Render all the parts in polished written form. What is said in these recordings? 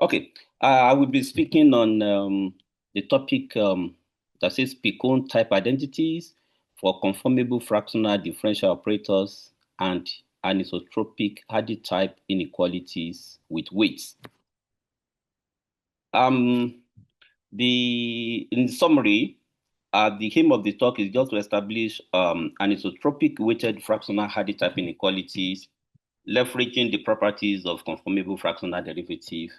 Okay, I will be speaking on the topic that says Picone-Type identities for conformable fractional differential operators and anisotropic Hardy-type inequalities with weights. In summary, the aim of the talk is just to establish anisotropic weighted fractional Hardy-type inequalities, leveraging the properties of conformable fractional derivative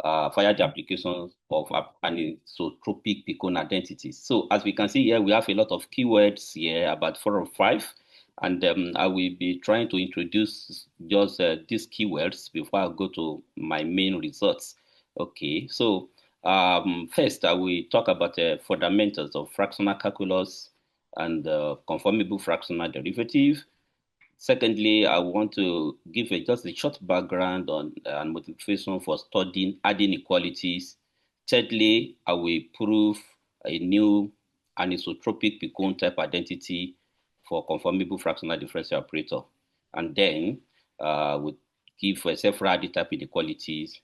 via the applications of anisotropic Picone identities. So as we can see here, we have a lot of keywords here, about 4 or 5, and I will be trying to introduce just these keywords before I go to my main results. Okay, so first I will talk about the fundamentals of fractional calculus and conformable fractional derivative. Secondly, I want to give just a short background on and motivation for studying adding inequalities. Thirdly, I will prove a new anisotropic Picone-type identity for conformable fractional differential operator. And then we give several Hardy-type inequalities.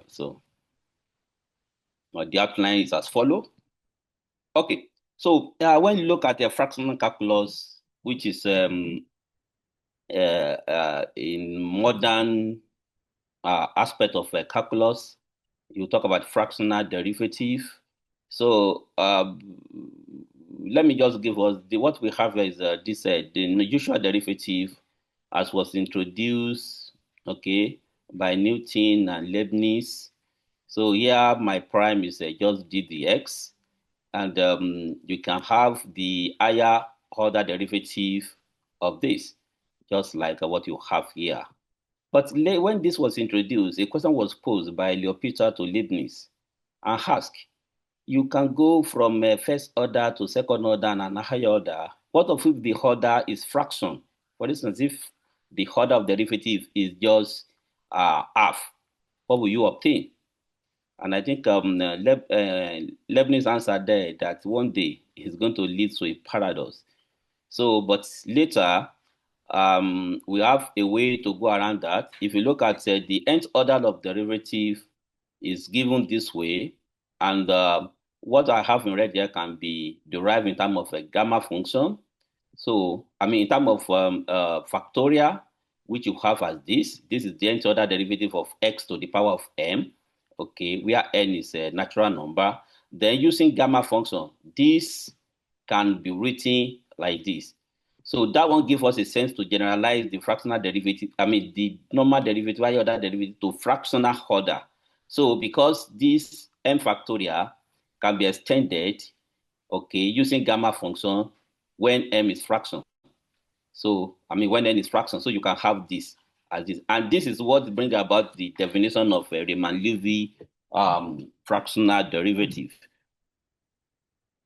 So the outline is as follows. Okay, so when you look at the fractional calculus, which is in modern aspect of calculus, you talk about fractional derivative. So let me just give us what we have is this the usual derivative as was introduced, okay, by Newton and Leibniz. So here my prime is just d dx, and you can have the higher order derivative of this, just like what you have here. But when this was introduced, a question was posed by Leopold to Leibniz and asked, you can go from first order to second order and a higher order. What if the order is fraction? For instance, if the order of derivative is just half, what will you obtain? And I think Leibniz answered there that one day is going to lead to a paradox. So, but later, we have a way to go around that. If you look at the nth order of derivative is given this way, and what I have in red here can be derived in terms of a gamma function. So, I mean, in terms of factorial, which you have as this is the nth order derivative of x to the power of m, okay, where n is a natural number. Then using gamma function, this can be written like this. So that one gives us a sense to generalize the fractional derivative, I mean, the normal derivative, higher order derivative to fractional order. So because this m factorial can be extended, okay, using gamma function when m is fraction. So, I mean, when n is fraction, so you can have this as this. And this is what brings about the definition of a Riemann-Levy fractional derivative.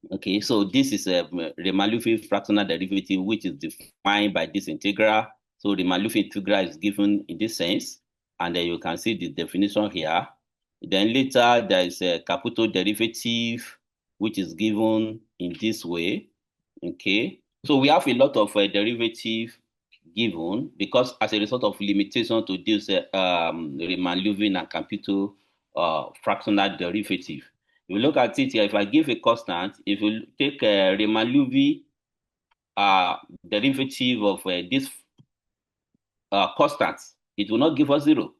Okay, so this is a Riemann-Levy fractional derivative, which is defined by this integral. So Riemann-Levy integral is given in this sense, and then you can see the definition here. Then later there is a Caputo derivative, which is given in this way. Okay, so we have a lot of derivative given because as a result of limitation to this Riemann-Levy and Caputo fractional derivative. If you look at it here, if I give a constant, if you take a Riemann-Levy derivative of this constant, it will not give us 0.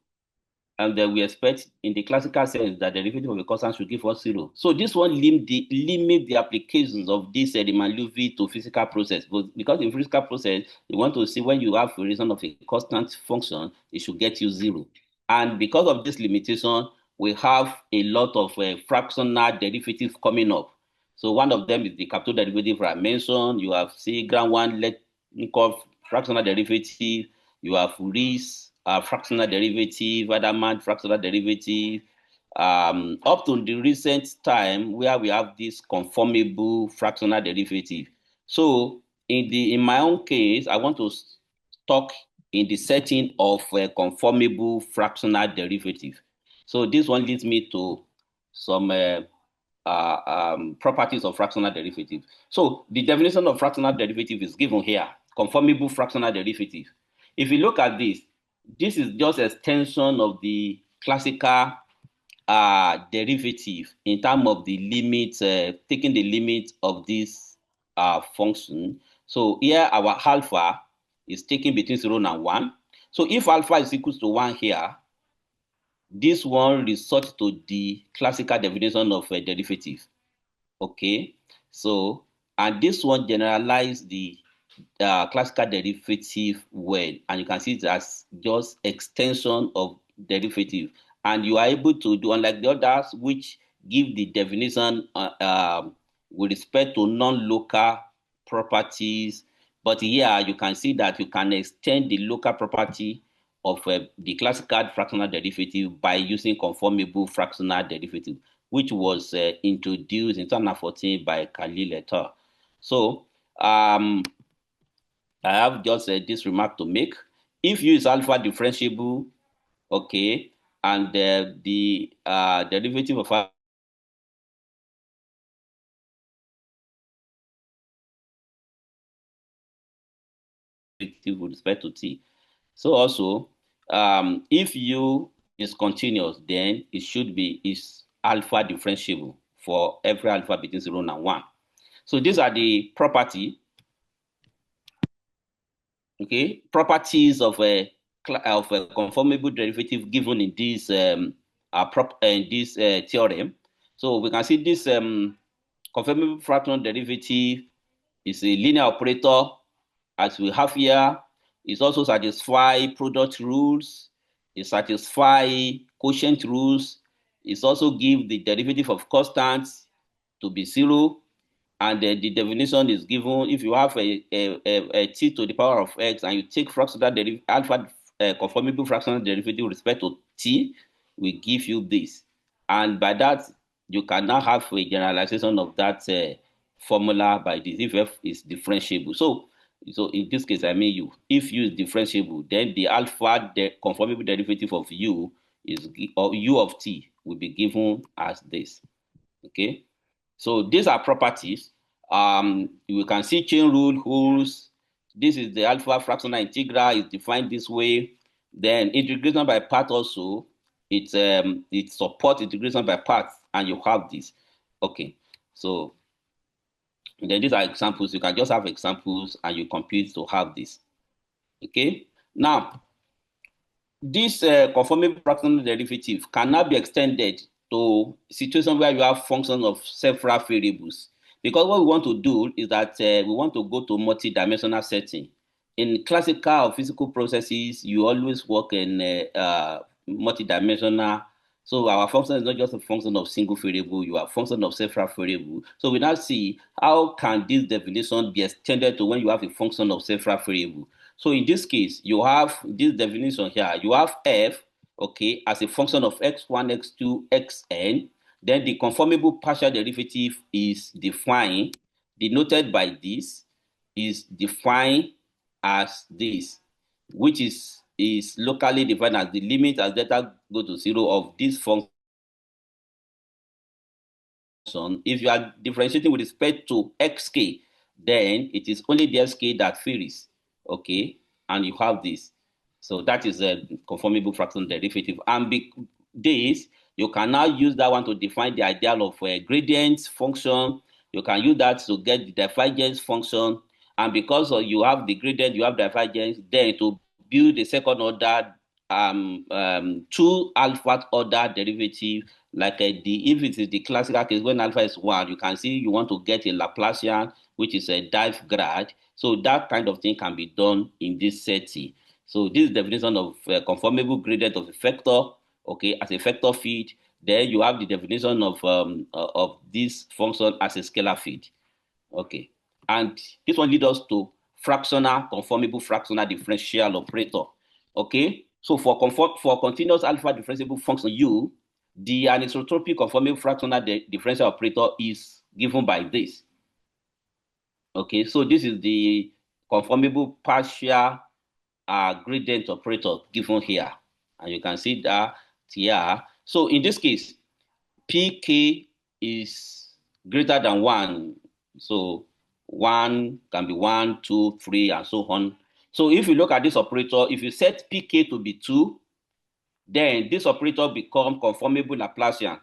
And then we expect in the classical sense that the derivative of a constant should give us 0. So this one limit the applications of this Riemann-Levy to physical process. But because in physical process, you want to see when you have a reason of a constant function, it should get you 0. And because of this limitation, we have a lot of fractional derivatives coming up. So one of them is the capital derivative I mentioned. You have ground one, let me call fractional derivative. You have Rees fractional derivative, Adamant fractional derivative, up to the recent time where we have this conformable fractional derivative. So in my own case, I want to talk in the setting of a conformable fractional derivative. So this one leads me to some properties of fractional derivative. So the definition of fractional derivative is given here, conformable fractional derivative. If you look at this is just extension of the classical derivative in terms of the limit, taking the limit of this function. So here our alpha is taken between 0 and 1. So if alpha is equal to 1 here, this one resorts to the classical definition of a derivative. Okay, so and this one generalize the classical derivative well, and you can see it as just extension of derivative, and you are able to do, unlike the others which give the definition with respect to non-local properties, but here you can see that you can extend the local property of the classical fractional derivative by using conformable fractional derivative, which was introduced in 2014 by Khalil et al. So I have just this remark to make. If U is alpha differentiable, okay, and the derivative of alpha with respect to t. So also, if U is continuous, then it should be is alpha differentiable for every alpha between 0 and 1. So these are the properties of a conformable derivative given in this theorem. So we can see this conformable fractional derivative is a linear operator, as we have here. It also satisfies product rules. It satisfies quotient rules. It also gives the derivative of constants to be 0. And the definition is given if you have a t to the power of x and you take fractional alpha conformable fractional derivative with respect to t, we give you this. And by that, you can now have a generalization of that formula by this if f is differentiable. So in this case, I mean u. If u is differentiable, then the alpha conformable derivative of u is or u of t will be given as this. Okay. So these are properties. We can see chain rule holds. This is the alpha fractional integral is defined this way. Then integration by part also, it supports integration by parts, and you have this. Okay, so then these are examples. You can just have examples and you compute to have this. Okay, now this conformable fractional derivative cannot be extended to situations where you have functions of several variables. Because what we want to do is that we want to go to multi-dimensional setting. In classical or physical processes, you always work in multi-dimensional. So our function is not just a function of single variable, you are a function of several variables. So we now see how can this definition be extended to when you have a function of several variables. So in this case, you have this definition here. You have f, okay, as a function of x1, x2, xn. Then the conformable partial derivative is defined, denoted by this, is defined as this, which is locally defined as the limit as delta go to 0 of this function. If you are differentiating with respect to xk, then it is only the xk that varies. Okay, and you have this. So that is a conformable fractional derivative. And this, you can now use that one to define the ideal of a gradient function. You can use that to get the divergence function. And because you have the gradient, you have divergence, then to build the second order two alpha order derivative, like if it is the classical case when alpha is 1, you can see you want to get a Laplacian, which is a dive grad. So that kind of thing can be done in this setting. So this is the definition of conformable gradient of a vector, okay, as a vector field. Then you have the definition of this function as a scalar field, okay. And this one leads us to fractional conformable fractional differential operator, okay. So for continuous alpha differentiable function u, the anisotropic conformable fractional differential operator is given by this. Okay, so this is the conformable partial gradient operator given here. And you can see that here. So in this case, pk is greater than 1. So 1 can be 1, 2, 3, and so on. So if you look at this operator, if you set pk to be 2, then this operator becomes conformable Laplacian.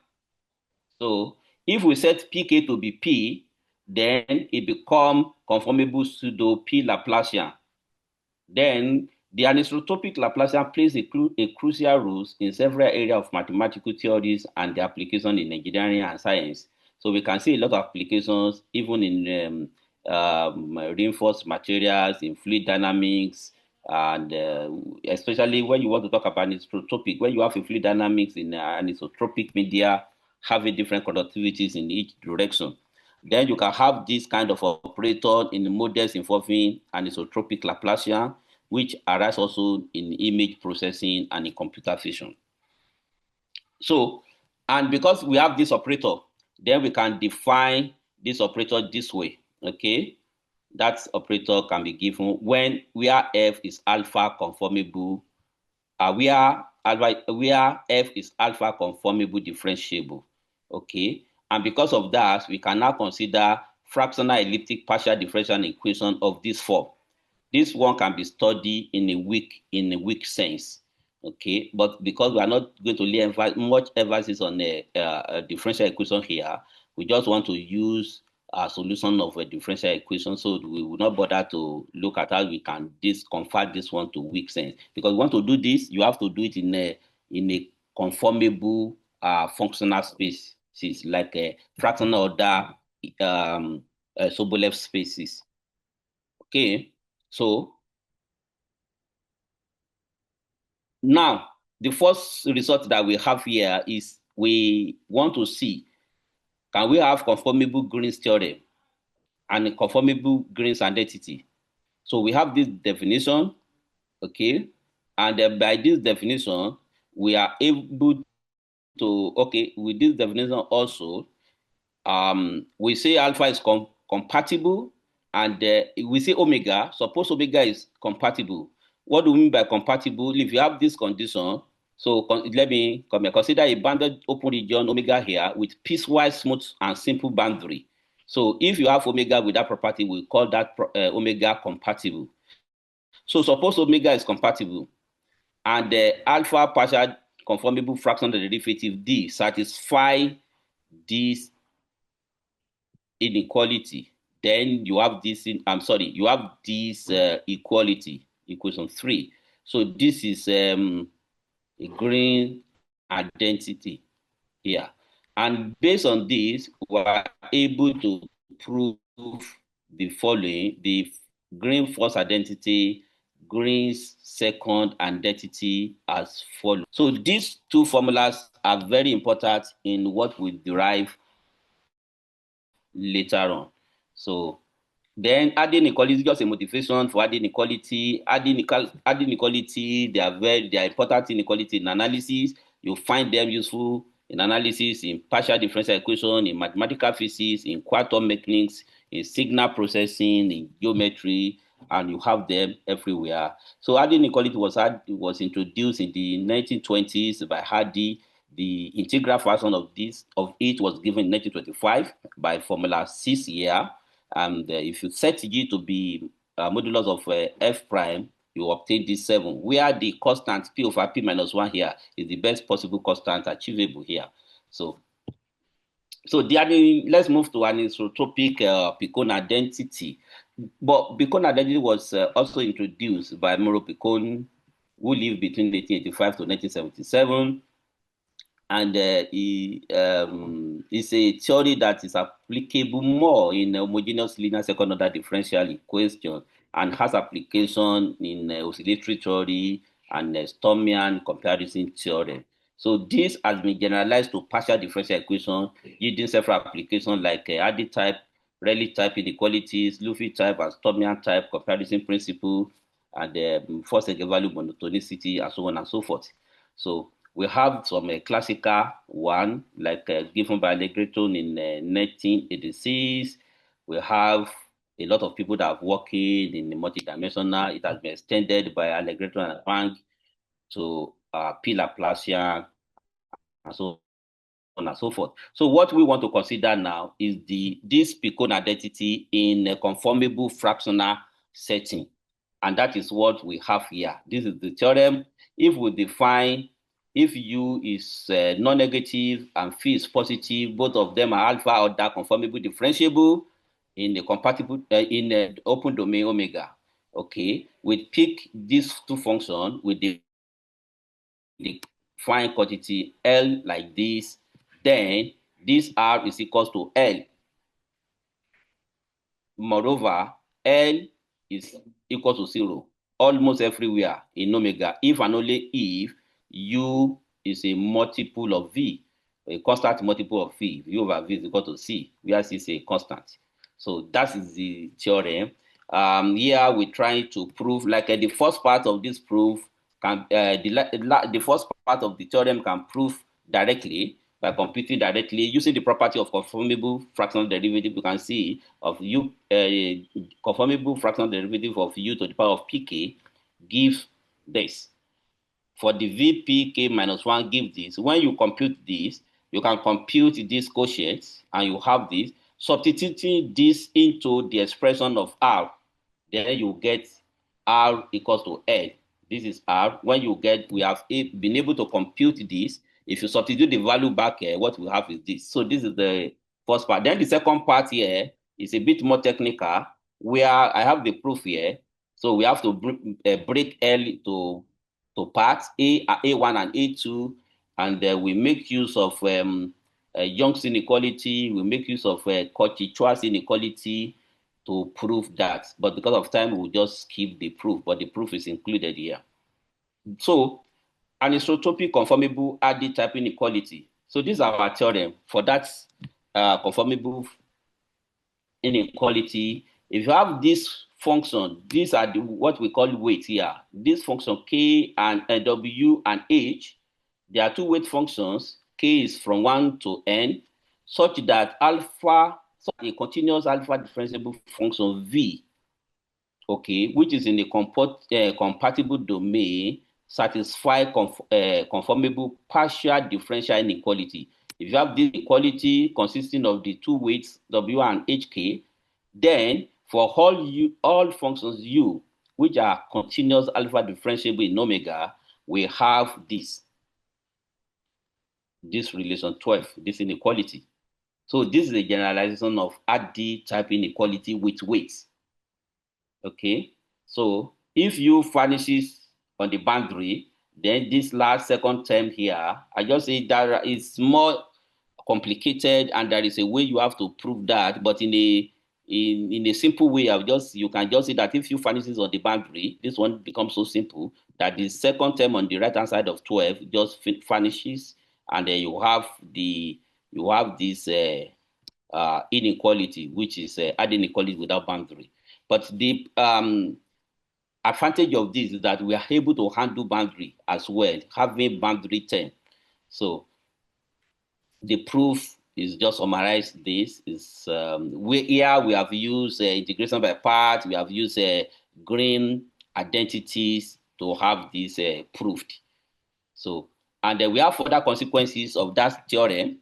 So if we set Pk to be P, then it becomes conformable pseudo P Laplacian. Then the anisotropic Laplacian plays a crucial role in several areas of mathematical theories and the application in engineering and science. So we can see a lot of applications even in reinforced materials, in fluid dynamics, and especially when you want to talk about anisotropic, when you have a fluid dynamics in anisotropic media having different conductivities in each direction. Then you can have this kind of operator in the models involving anisotropic Laplacian, which arise also in image processing and in computer vision. So, and because we have this operator, then we can define this operator this way, okay? That operator can be given when where f is alpha conformable, where f is alpha conformable differentiable, okay? And because of that, we can now consider fractional elliptic partial differential equation of this form. This one can be studied in a weak sense, okay? But because we are not going to lay much emphasis on a differential equation here, we just want to use a solution of a differential equation, so we will not bother to look at how we can convert this one to weak sense. Because we want to do this, you have to do it in a conformable functional space, like a fractional order Sobolev spaces. Okay, so now the first result that we have here is we want to see, can we have conformable Green's theorem and a conformable Green's identity? So we have this definition, okay, and by this definition, we are able to, okay, with this definition also, we say alpha is compatible, and we say omega, suppose omega is compatible. What do we mean by compatible? If you have this condition, so let me consider a bounded open region omega here with piecewise smooth and simple boundary. So if you have omega with that property, we call that omega compatible. So suppose omega is compatible and the alpha partial conformable fractional derivative D satisfy this inequality, then you have this you have this equality, equation 3. So this is a green identity here, and based on this we are able to prove the following: the green first identity, Green's second identity as follows. So these two formulas are very important in what we derive later on. So then adding inequality is just a motivation for adding equality. Adding equality, they are important inequality in analysis. You find them useful in analysis, in partial differential equation, in mathematical physics, in quantum mechanics, in signal processing, in geometry, and you have them everywhere. So adding inequality was introduced in the 1920s by Hardy. The integral version of it was given in 1925 by formula 6 here. And if you set G to be modulus of f prime, you obtain this 7, where the constant P over P minus 1 here is the best possible constant achievable here. So let's move to an isotropic Picone identity. But Picone identity was also introduced by Mauro Picone, who lived between 1885 to 1977. And it's a theory that is applicable more in homogeneous linear second order differential equation and has application in oscillatory theory and Stormian comparison theorem. So this has been generalized to partial differential equation using several applications like Hardy type, Rayleigh type inequalities, Luffy type, and Stormian type comparison principle, and first eigenvalue monotonicity, and so on and so forth. So we have some classical one, like given by Allegretto in 1986. We have a lot of people that have worked in the multidimensional. It has been extended by Allegretto and Frank to P. Laplacian, and so on and so forth. So what we want to consider now is this Picone identity in a conformable fractional setting. And that is what we have here. This is the theorem. If we define if U is non-negative and phi is positive, both of them are alpha order conformable differentiable in the compatible in the open domain omega. Okay, we pick these two functions with the define quantity L like this, then this R is equals to L. Moreover, L is equal to 0 almost everywhere in omega if and only if U is a multiple of V, a constant multiple of V. V over V is equal to C, where C is a constant. So that is the theorem. Here we're trying to prove, like the first part of this proof can, the first part of the theorem can prove directly by computing directly using the property of conformable fractional derivative. You can see of U, conformable fractional derivative of U to the power of pk gives this. For the vpk minus 1 gives this. When you compute this, you can compute this quotient and you have this. Substituting this into the expression of R, then you get R equals to L. This is R. When you get, we have been able to compute this. If you substitute the value back here, what we have is this. So this is the first part. Then the second part here is a bit more technical, where I have the proof here. So we have to break L to parts A1 and A2, and we make use of Young's inequality. We make use of Cauchy-Schwarz inequality to prove that. But because of time, we'll just skip the proof, but the proof is included here. So, anisotropic conformable added type inequality. So this is our theorem for that conformable inequality. If you have this function, these are what we call weight here. This function K and W and H, there are two weight functions. K is from 1 to n, such that alpha, so a continuous alpha differentiable function V, okay, which is in a compatible domain, satisfy conformable partial differential inequality. If you have this inequality consisting of the two weights W and HK, then for all functions U, which are continuous alpha differentiable in omega, we have this relation 12, this inequality. So this is a generalization of added type inequality with weights. Okay, so if U vanishes on the boundary, then this last second term here, I just say that it's more complicated and there is a way you have to prove that, but in a simple way, you can just say that if U vanishes on the boundary, this one becomes so simple that the second term on the right hand side of 12 just vanishes, and then you have this inequality, which is adding inequality without boundary. But the advantage of this is that we are able to handle boundary as well, having boundary term. So the proof is just summarize this. Is we have used integration by part, we have used green identities to have this proved. So, and then we have further consequences of that theorem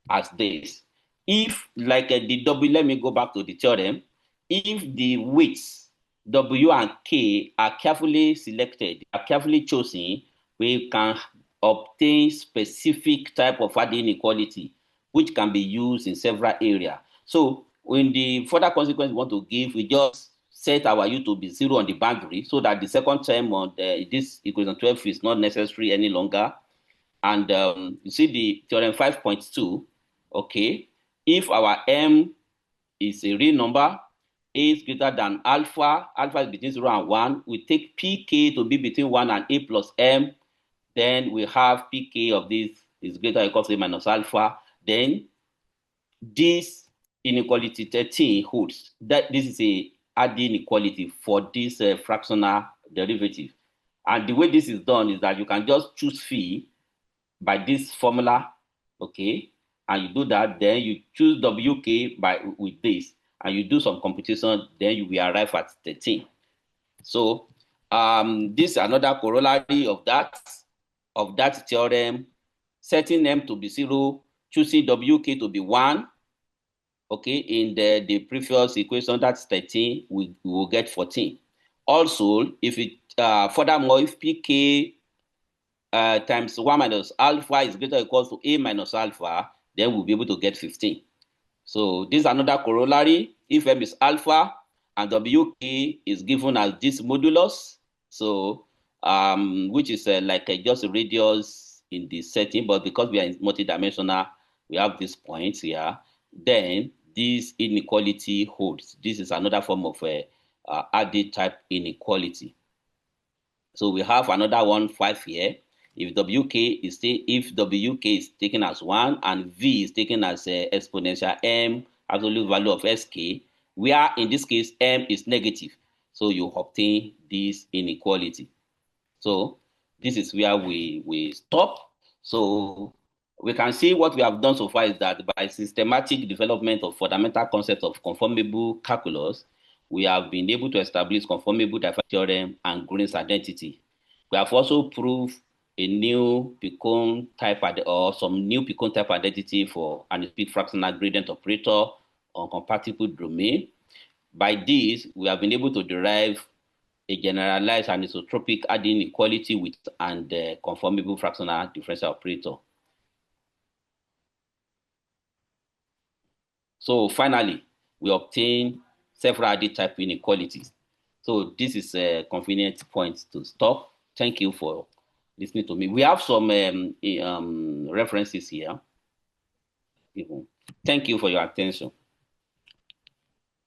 as this. If, like the W, let me go back to the theorem. If the weights W and K are carefully selected, are carefully chosen, we can obtain specific type of adding inequality, which can be used in several areas. So when the further consequence we want to give, we just set our U to be 0 on the boundary so that the second term on this equation 12 is not necessary any longer. And you see the theorem 5.2, okay, if our M is a real number, A is greater than alpha is between 0 and 1, we take pk to be between 1 and A plus M, then we have pk of this is greater or equal to A minus alpha, then this inequality 13 holds. That this is a adding inequality for this fractional derivative. And the way this is done is that you can just choose phi by this formula, okay, and you do that, then you choose WK with this, and you do some computation, then you will arrive at 13. So this is another corollary of that theorem, setting M to be 0, choosing WK to be 1, okay, in the previous equation, that's 13, we will get 14. Also, if it furthermore, if PK times 1 minus alpha is greater or equal to a minus alpha, then we'll be able to get 15. So this is another corollary. If m is alpha and wk is given as this modulus, so which is just a radius in the setting, but because we are in multidimensional, we have this point here. Then this inequality holds. This is another form of added type inequality. So we have another one 5 here. If wk is taken as 1 and v is taken as exponential m absolute value of sk, where in this case m is negative, so you obtain this inequality. So this is where we stop. So we can see what we have done so far is that by systematic development of fundamental concepts of conformable calculus, we have been able to establish conformable differential theorem and Green's identity. We have also proved a new Picone-Type or some new Picone-Type identity for anisotropic fractional gradient operator on compatible domain. By this, we have been able to derive a generalized anisotropic adding equality with and conformable fractional differential operator. So finally, we obtain several added type inequalities. So this is a convenient point to stop. Thank you for listening to me. We have some references here. Thank you for your attention.